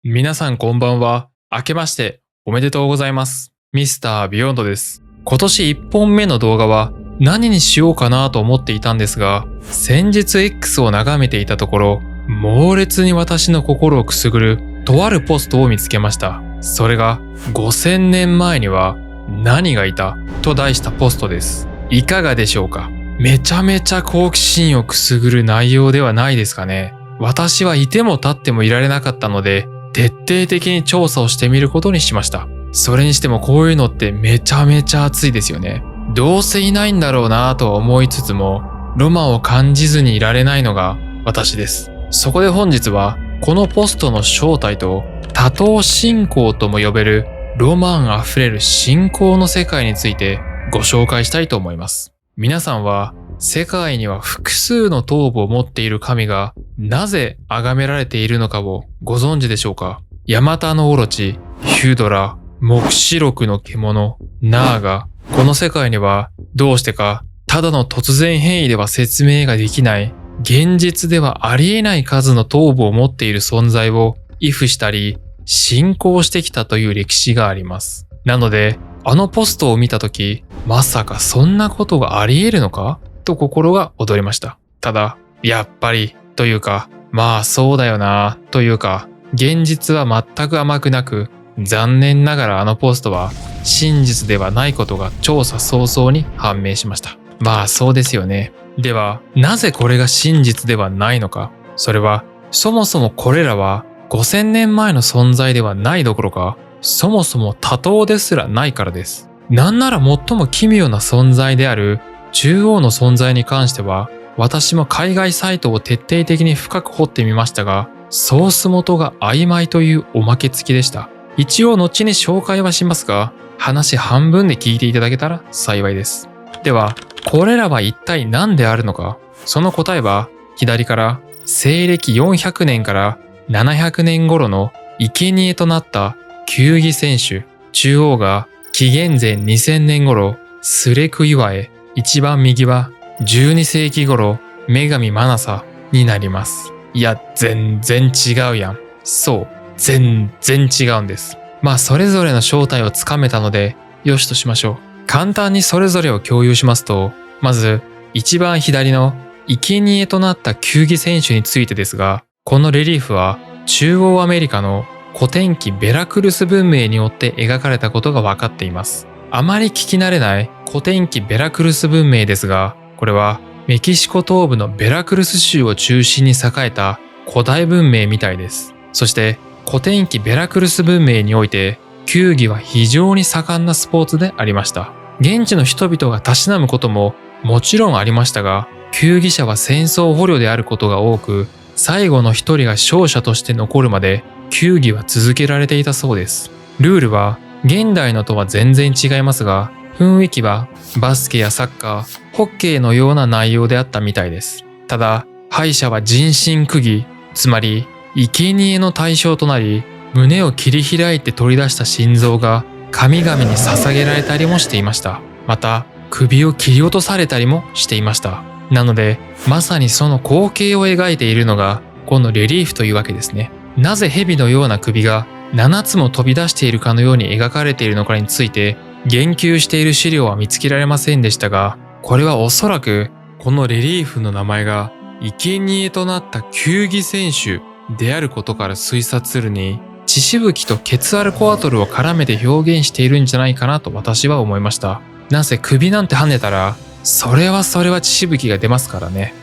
皆さんこんばんは。明けましておめでとうございます。ミスタービヨンドです。今年1本目の動画は何にしようかなと思っていたんですが、先日 X を眺めていたところ、猛烈に私の心をくすぐるとあるポストを見つけました。それが5000年前には何がいたと題したポストです。いかがでしょうか。めちゃめちゃ好奇心をくすぐる内容ではないですかね。私はいても立ってもいられなかったので、徹底的に調査をしてみることにしました。それにしてもこういうのってめちゃめちゃ熱いですよね。どうせいないんだろうなぁとは思いつつも、ロマンを感じずにいられないのが私です。そこで本日はこのポストの正体と多頭信仰とも呼べるロマンあふれる信仰の世界についてご紹介したいと思います。皆さんは世界には複数の頭部を持っている神がなぜ崇められているのかをご存知でしょうか。ヤマタノオロチ、ヒュドラ、黙示録の獣、ナーガ。この世界にはどうしてかただの突然変異では説明ができない現実ではありえない数の頭部を持っている存在を畏怖したり信仰してきたという歴史があります。なのであのポストを見たとき、まさかそんなことがあり得るのかと心が躍りました。ただ、やっぱりというか、まあそうだよなというか、現実は全く甘くなく、残念ながらあのポストは真実ではないことが調査早々に判明しました。まあそうですよね。では、なぜこれが真実ではないのか。それは、そもそもこれらは5000年前の存在ではないどころか、そもそも多頭ですらないからです。なんなら最も奇妙な存在である中央の存在に関しては、私も海外サイトを徹底的に深く掘ってみましたが、ソース元が曖昧というおまけ付きでした。一応後に紹介はしますが、話半分で聞いていただけたら幸いです。では、これらは一体何であるのか。その答えは、左から西暦400年から700年頃の生贄となった球技選手、中央が紀元前2000年頃、スレクイワエ、一番右は12世紀頃、女神マナサになります。いや、全然違うやん。そう、全然違うんです。まあ、それぞれの正体をつかめたので、よしとしましょう。簡単にそれぞれを共有しますと、まず、一番左の生贄となった球技選手についてですが、このレリーフは中央アメリカの古典記ベラクルス文明によって描かれたことが分かっています。あまり聞き慣れない古典記ベラクルス文明ですが、これはメキシコ東部のベラクルス州を中心に栄えた古代文明みたいです。そして古典記ベラクルス文明において球技は非常に盛んなスポーツでありました。現地の人々がたしなむことももちろんありましたが、球技者は戦争捕虜であることが多く、最後の一人が勝者として残るまで球技は続けられていたそうです。ルールは現代のとは全然違いますが、雰囲気はバスケやサッカー、ホッケーのような内容であったみたいです。ただ、敗者は人身釘技、つまり生贄の対象となり、胸を切り開いて取り出した心臓が神々に捧げられたりもしていました。また、首を切り落とされたりもしていました。なので、まさにその光景を描いているのが、このレリーフというわけですね。なぜ蛇のような首が7つも飛び出しているかのように描かれているのかについて言及している資料は見つけられませんでしたが、これはおそらくこのレリーフの名前が生贄となった球技選手であることから推察するに、血しぶきとケツアルコアトルを絡めて表現しているんじゃないかなと私は思いました。なんせ首なんて跳ねたら、それは血しぶきが出ますからね。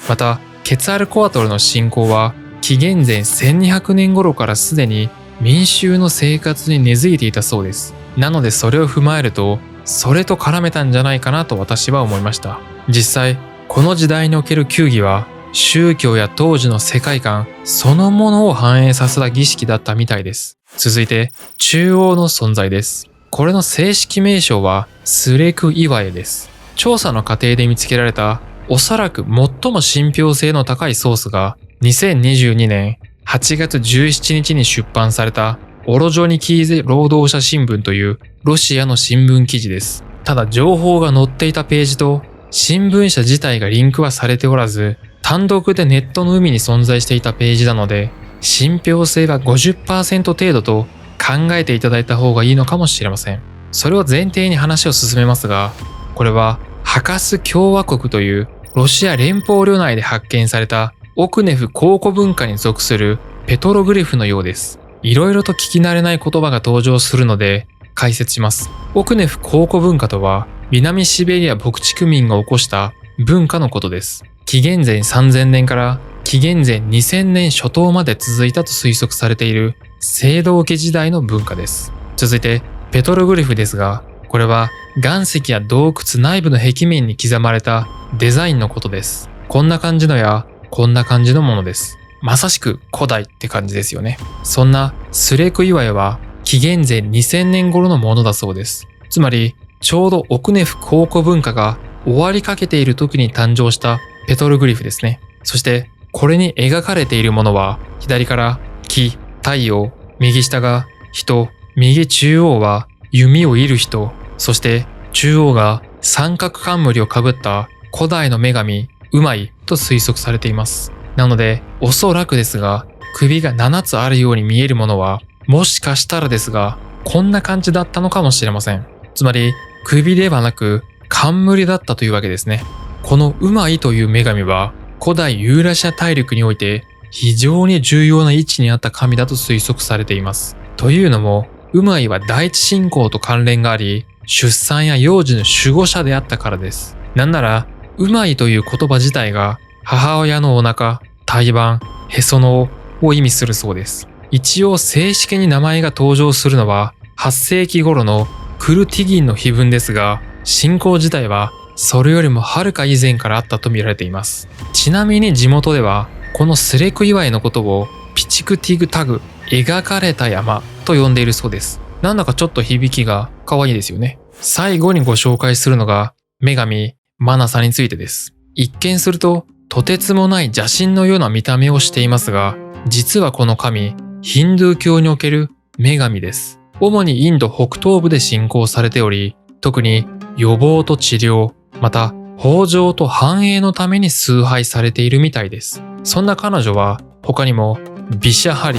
また、ケツアルコアトルの信仰は紀元前1200年頃からすでに民衆の生活に根付いていたそうです。なのでそれを踏まえると、それと絡めたんじゃないかなと私は思いました。実際、この時代における球技は、宗教や当時の世界観そのものを反映させた儀式だったみたいです。続いて、中央の存在です。これの正式名称は、スレクイワエです。調査の過程で見つけられた、おそらく最も信憑性の高いソースが、2022年8月17日に出版されたオロジョニキーゼ労働者新聞というロシアの新聞記事です。ただ情報が載っていたページと新聞社自体がリンクはされておらず、単独でネットの海に存在していたページなので、信憑性は 50% 程度と考えていただいた方がいいのかもしれません。それを前提に話を進めますが、これはハカス共和国というロシア連邦領内で発見されたオクネフ考古文化に属するペトログリフのようです。いろいろと聞き慣れない言葉が登場するので解説します。オクネフ考古文化とは南シベリア牧畜民が起こした文化のことです。紀元前3000年から紀元前2000年初頭まで続いたと推測されている青銅器時代の文化です。続いてペトログリフですが、これは岩石や洞窟内部の壁面に刻まれたデザインのことです。こんな感じのやこんな感じのものです。まさしく古代って感じですよね。そんなスレク岩絵は紀元前2000年頃のものだそうです。つまりちょうどオクネフ考古文化が終わりかけている時に誕生したペトログリフですね。そしてこれに描かれているものは左から木、太陽、右下が人、右中央は弓を射る人、そして中央が三角冠をかぶった古代の女神ウマイと推測されています。なのでおそらくですが、首が7つあるように見えるものはもしかしたらですがこんな感じだったのかもしれません。つまり首ではなく冠だったというわけですね。このウマイという女神は古代ユーラシア大陸において非常に重要な位置にあった神だと推測されています。というのもウマイは第一信仰と関連があり、出産や幼児の守護者であったからです。なんならウマイという言葉自体が母親のお腹、胎盤、へその緒を意味するそうです。一応正式に名前が登場するのは8世紀頃のクルティギンの碑文ですが、信仰自体はそれよりもはるか以前からあったと見られています。ちなみに地元ではこのスレク岩絵のことをピチクティグタグ、描かれた山と呼んでいるそうです。なんだかちょっと響きが可愛いですよね。最後にご紹介するのが女神マナサについてです。一見するととてつもない邪神のような見た目をしていますが、実はこの神、ヒンドゥー教における女神です。主にインド北東部で信仰されており、特に予防と治療、また豊穣と繁栄のために崇拝されているみたいです。そんな彼女は他にもビシャハリ、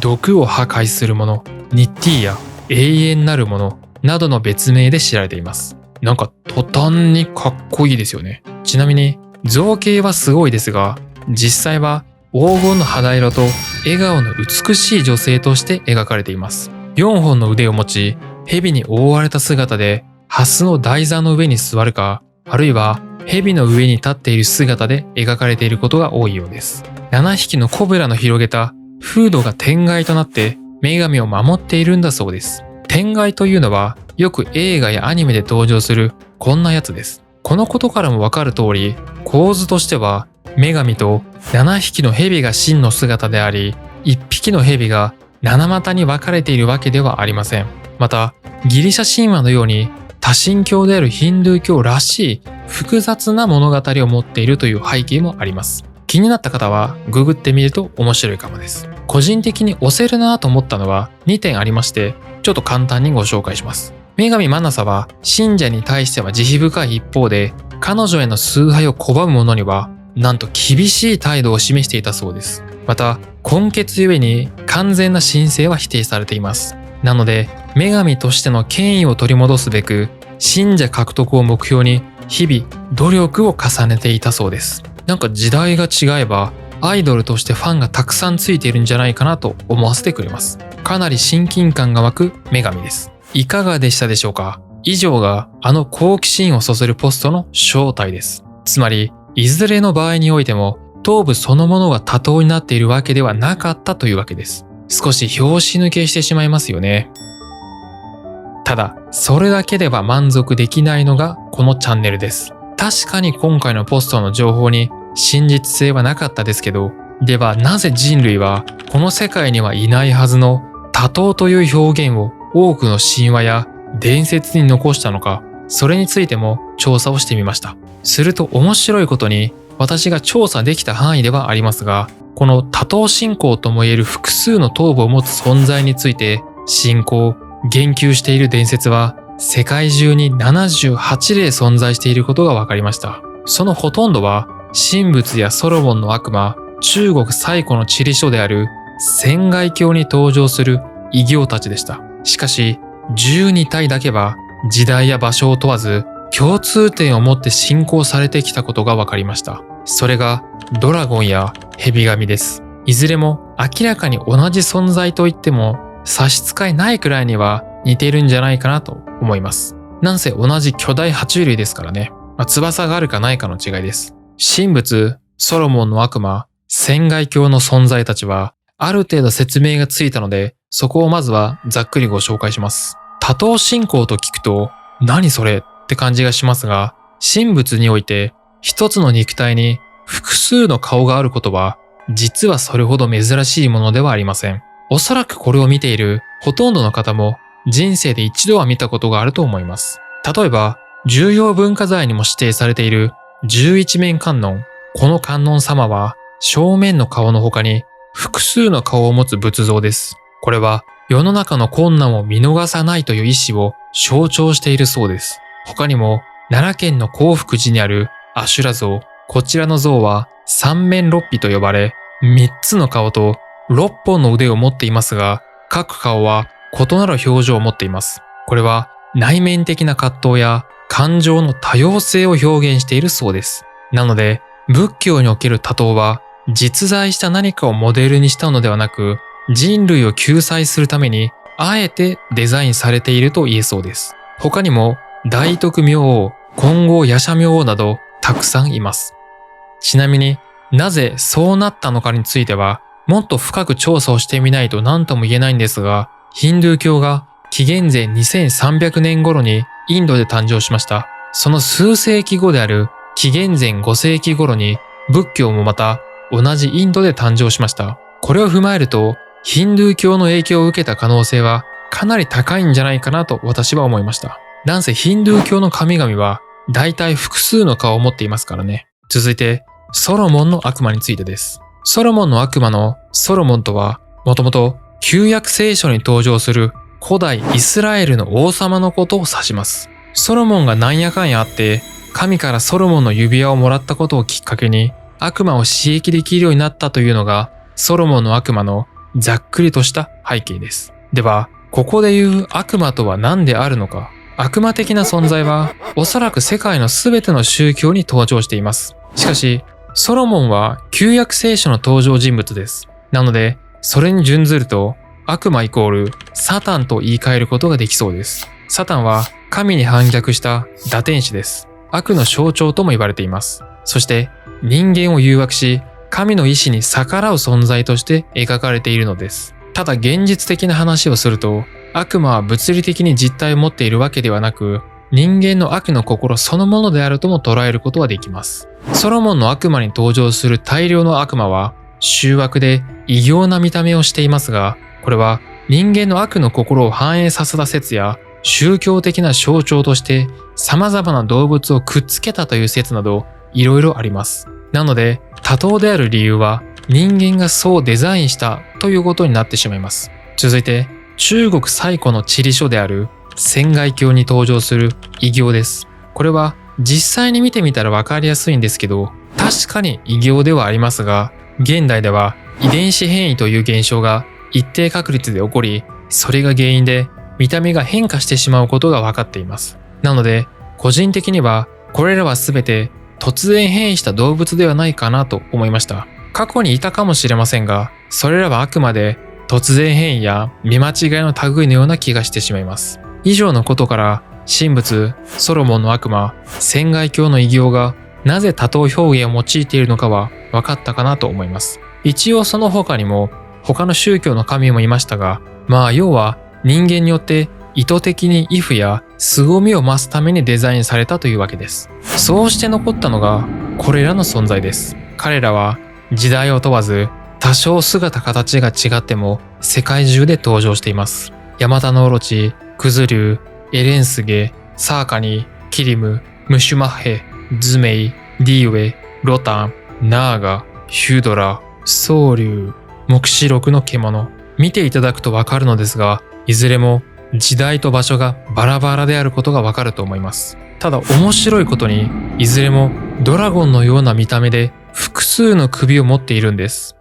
毒を破壊するもの、ニッティーヤ、永遠なるものなどの別名で知られています。なんか途端にかっこいいですよね。ちなみに造形はすごいですが、実際は黄金の肌色と笑顔の美しい女性として描かれています。4本の腕を持ち、蛇に覆われた姿でハスの台座の上に座るか、あるいは蛇の上に立っている姿で描かれていることが多いようです。7匹のコブラの広げたフードが天蓋となって女神を守っているんだそうです。天蓋というのはよく映画やアニメで登場するこんなやつです。このことからもわかる通り、構図としては女神と7匹の蛇が真の姿であり、1匹の蛇が七股に分かれているわけではありません。またギリシャ神話のように多神教であるヒンドゥー教らしい複雑な物語を持っているという背景もあります。気になった方はググってみると面白いかもです。個人的に押せるなと思ったのは2点ありまして、ちょっと簡単にご紹介します。女神マナサは信者に対しては慈悲深い一方で、彼女への崇拝を拒む者にはなんと厳しい態度を示していたそうです。また根血ゆえに完全な神聖は否定されています。なので女神としての権威を取り戻すべく、信者獲得を目標に日々努力を重ねていたそうです。なんか時代が違えばアイドルとしてファンがたくさんついているんじゃないかなと思わせてくれます。かなり親近感が湧く女神です。いかがでしたでしょうか？以上があの好奇心をそそるポストの正体です。つまりいずれの場合においても頭部そのものが多頭になっているわけではなかったというわけです。少し拍子抜けしてしまいますよね。ただそれだけでは満足できないのがこのチャンネルです。確かに今回のポストの情報に真実性はなかったですけど、ではなぜ人類はこの世界にはいないはずの多頭という表現を多くの神話や伝説に残したのか、それについても調査をしてみました。すると面白いことに、私が調査できた範囲ではありますが、この多頭信仰ともいえる複数の頭部を持つ存在について信仰、言及している伝説は世界中に78例存在していることが分かりました。そのほとんどは神仏やソロモンの悪魔、中国最古の地理書である船外鏡に登場する異形たちでした。しかし、12体だけは時代や場所を問わず共通点を持って信仰されてきたことが分かりました。それがドラゴンや蛇神です。いずれも明らかに同じ存在といっても差し支えないくらいには似ているんじゃないかなと思います。なんせ同じ巨大爬虫類ですからね。翼があるかないかの違いです。神仏、ソロモンの悪魔、船外鏡の存在たちはある程度説明がついたので、そこをまずはざっくりご紹介します。多頭信仰と聞くと、何それって感じがしますが、神仏において一つの肉体に複数の顔があることは、実はそれほど珍しいものではありません。おそらくこれを見ているほとんどの方も人生で一度は見たことがあると思います。例えば、重要文化財にも指定されている十一面観音。この観音様は正面の顔の他に複数の顔を持つ仏像です。これは世の中の困難を見逃さないという意志を象徴しているそうです。他にも奈良県の興福寺にある阿修羅像。こちらの像は三面六臂と呼ばれ、3つの顔と6本の腕を持っていますが、各顔は異なる表情を持っています。これは内面的な葛藤や感情の多様性を表現しているそうです。なので、仏教における多頭は実在した何かをモデルにしたのではなく、人類を救済するためにあえてデザインされていると言えそうです。他にも大徳明王、金剛夜叉明王などたくさんいます。ちなみになぜそうなったのかについてはもっと深く調査をしてみないと何とも言えないんですが、ヒンドゥー教が紀元前2300年頃にインドで誕生しました。その数世紀後である紀元前5世紀頃に仏教もまた同じインドで誕生しました。これを踏まえるとヒンドゥー教の影響を受けた可能性はかなり高いんじゃないかなと私は思いました。なんせヒンドゥー教の神々は大体複数の顔を持っていますからね。続いてソロモンの悪魔についてです。ソロモンの悪魔のソロモンとはもともと旧約聖書に登場する古代イスラエルの王様のことを指します。ソロモンがなんやかんやあって神からソロモンの指輪をもらったことをきっかけに悪魔を刺激できるようになったというのがソロモンの悪魔のざっくりとした背景です。では、ここで言う悪魔とは何であるのか。悪魔的な存在はおそらく世界のすべての宗教に登場しています。しかし、ソロモンは旧約聖書の登場人物です。なので、それに準ずると悪魔イコールサタンと言い換えることができそうです。サタンは神に反逆した堕天使です。悪の象徴とも言われています。そして人間を誘惑し、神の意志に逆らう存在として描かれているのです。ただ現実的な話をすると、悪魔は物理的に実体を持っているわけではなく、人間の悪の心そのものであるとも捉えることはできます。ソロモンの悪魔に登場する大量の悪魔は、醜悪で異形な見た目をしていますが、これは人間の悪の心を反映させた説や、宗教的な象徴として様々な動物をくっつけたという説など、いろいろあります。なので、多頭である理由は人間がそうデザインしたということになってしまいます。続いて、中国最古の地理書である船外鏡に登場する異形です。これは実際に見てみたらわかりやすいんですけど、確かに異形ではありますが、現代では遺伝子変異という現象が一定確率で起こり、それが原因で見た目が変化してしまうことが分かっています。なので、個人的にはこれらは全て突然変異した動物ではないかなと思いました。過去にいたかもしれませんが、それらはあくまで突然変異や見間違いの類のような気がしてしまいます。以上のことから、神仏、ソロモンの悪魔、船外鏡の異形がなぜ多頭表現を用いているのかは分かったかなと思います。一応その他にも他の宗教の神もいましたが、要は人間によって意図的に畏怖や凄みを増すためにデザインされたというわけです。そうして残ったのがこれらの存在です。彼らは時代を問わず多少姿形が違っても世界中で登場しています。ヤマタノオロチ、クズリュウ、エレンスゲ、サーカニ、キリム、ムシュマッヘ、ズメイ、ディーウェ、ロタン、ナーガ、ヒュドラ、ソウリュウ、黙示録の獣。見ていただくとわかるのですが、いずれも時代と場所がバラバラであることがわかると思います。ただ面白いことに、いずれもドラゴンのような見た目で複数の首を持っているんです。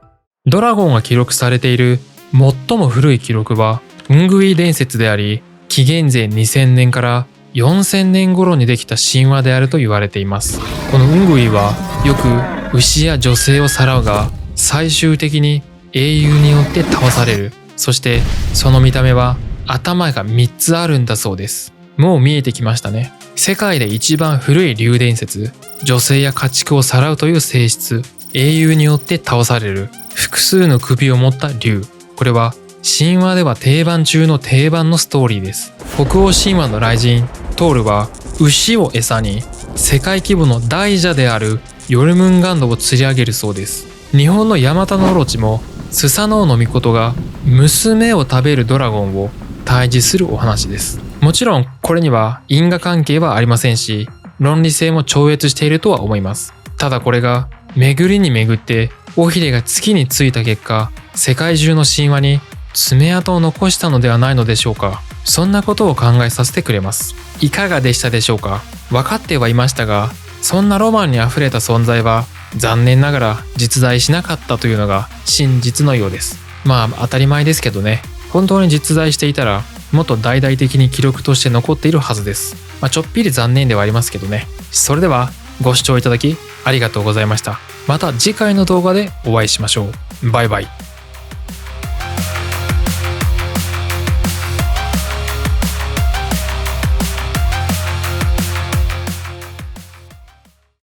ドラゴンが記録されている最も古い記録はウングイ伝説であり、紀元前2000年から4000年頃にできた神話であると言われています。このウングイはよく牛や女性をさらうが、最終的に英雄によって倒される。そしてその見た目は頭が3つあるんだそうです。もう見えてきましたね。世界で一番古い竜伝説、女性や家畜をさらうという性質、英雄によって倒される複数の首を持った竜。これは神話では定番中の定番のストーリーです。北欧神話の雷神トールは牛を餌に世界規模の大蛇であるヨルムンガンドを釣り上げるそうです。日本のヤマタノオロチもスサノオノミコトが娘を食べるドラゴンを退治するお話です。もちろんこれには因果関係はありませんし、論理性も超越しているとは思います。ただこれが巡りに巡って尾ひれが月についた結果、世界中の神話に爪痕を残したのではないのでしょうか。そんなことを考えさせてくれます。いかがでしたでしょうか。分かってはいましたが、そんなロマンにあふれた存在は残念ながら実在しなかったというのが真実のようです。まあ当たり前ですけどね。本当に実在していたらもっと大々的に記録として残っているはずです。ちょっぴり残念ではありますけどね。それではご視聴いただきありがとうございました。また次回の動画でお会いしましょう。バイバイ。